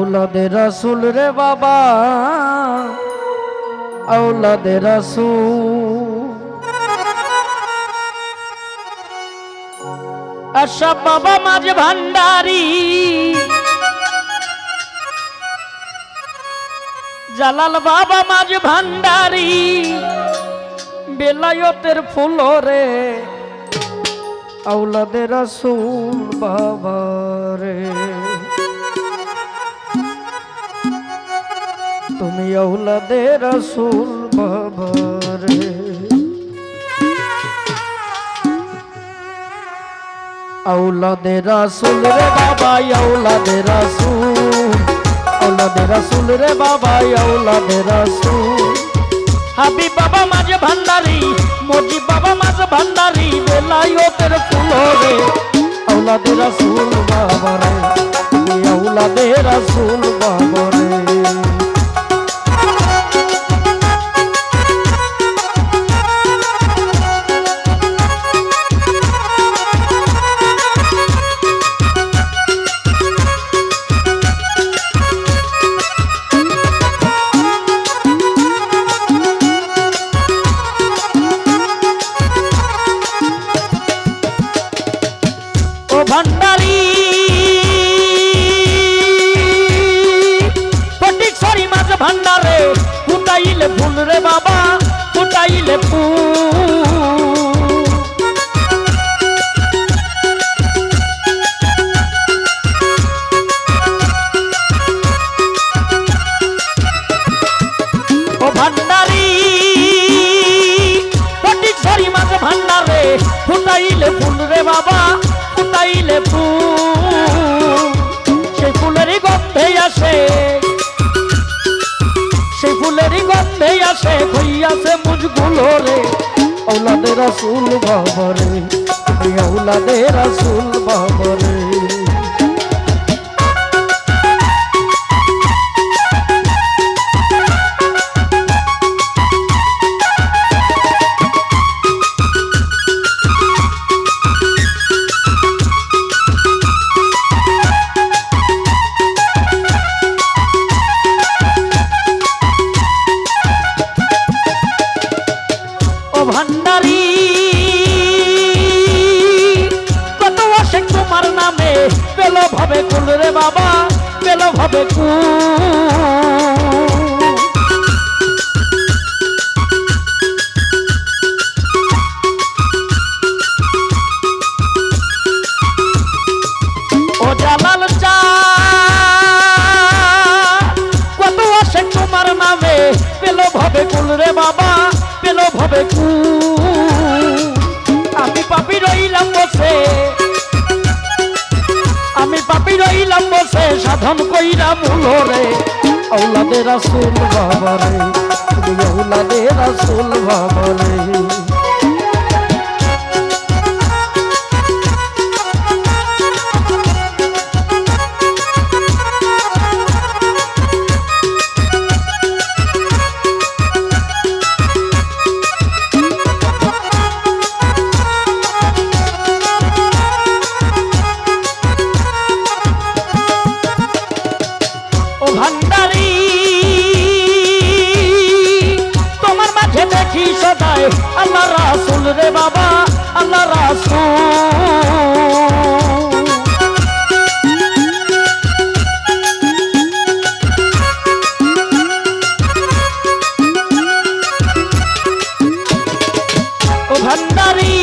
औलादे रसूल रे बाबा औलादे रसूल আশা বাবা মাঝ ভান্ডারি জালাল বাবা মাঝ ভান্ডারি বেলায়তের ফুলরে औलादे रसूल बाबा रे তুমি औलादे रसूल बाबा रे औलादे रसूल रे बाबा औलादे रसूल रे बाबा औलादे रसूल হাবিব বাবা মাঝে ভান্ডারি মজিব বাবা মাঝে ভান্ডারি বেলায়তের ফুলরে औलादे रसूल बाबा रे औलादे रसूल बाबा रे ভান্ডারি ফটিক সরি মাঝ ভান্ডারে ফুটাইলে ফুল রে বাবা ফুটাইলে ফুল ও ভান্ডারি ফটিক সরি মাঝ ভান্ডারে ফুটাইলে ফুল রে বাবা ফুটাইলে ফুল সেই ফুলেরই গন্ধে আসে সেই ফুলেরই গন্ধে আসে হইয়াছে মুজগুলো রে औलादे रसूल बाबा रे औलादे रसूल बाबा रे ভান্ডারি কত আশেক তোমার নামে পেল ভাবে কুল রে বাবা পেল ভাবে ও জালাল চা কত আশেক তোমার নামে পেল ভাবে কুল রে বাবা পেল ভাবে আমি পাপি রইলাম বসে আমি পাপি রইলাম বসে সাধন কইরা মূলরে औलादे रसूल बाबा रे औलादे रसूल बाबा रे ভান্ডারি তোমার মাঝে দেখি সদাই আল্লাহ রাসূল রে বাবা আল্লাহ রাসূল ও ভান্ডারি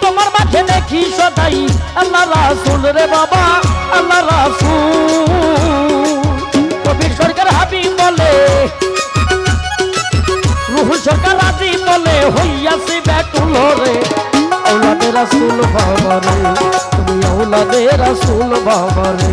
তোমার মাঝে দেখি সদাই আল্লাহ রাসূল রে বাবা আল্লাহ রাসূল কবির সরকার হাবিব বলে রূহ সরকার রাজি বলে হইয়াছে ব্যাকুল রে औलादे रसूल बाबा रे তুমি औलादे रसूल बाबा रे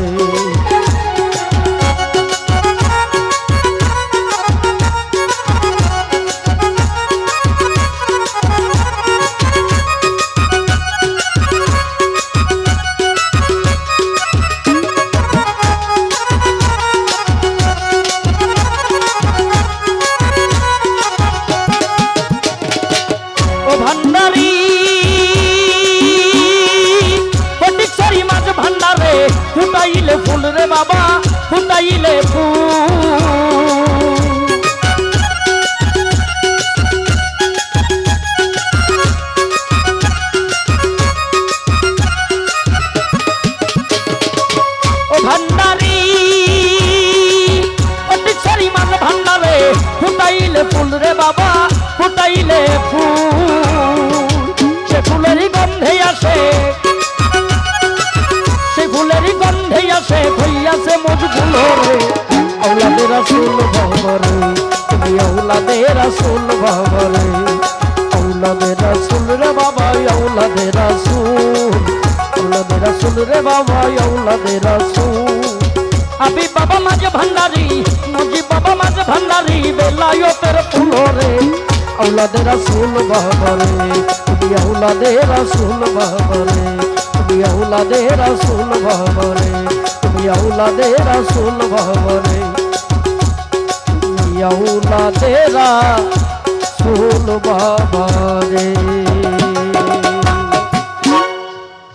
ফুটাইলে রাসূল বাবারে তুমি আওলাদে রাসূল বাবারে আওলাদে রাসূল রে বাবা আওলাদে রাসূল রে বাবা আওলাদে রাসূল হাবিব বাবা মাঝে ভান্ডারি মুজিব বাবা মাঝে ভান্ডারি বেলায়েতের ফুল রে আওলাদে রাসূল বাবারে তুমি আওলাদে রাসূল বাবারে তুমি আওলাদে রাসূল বাবারে তুমি আওলাদে রাসূল বাবারে তুমি আওলাদে রাসূল বাবারে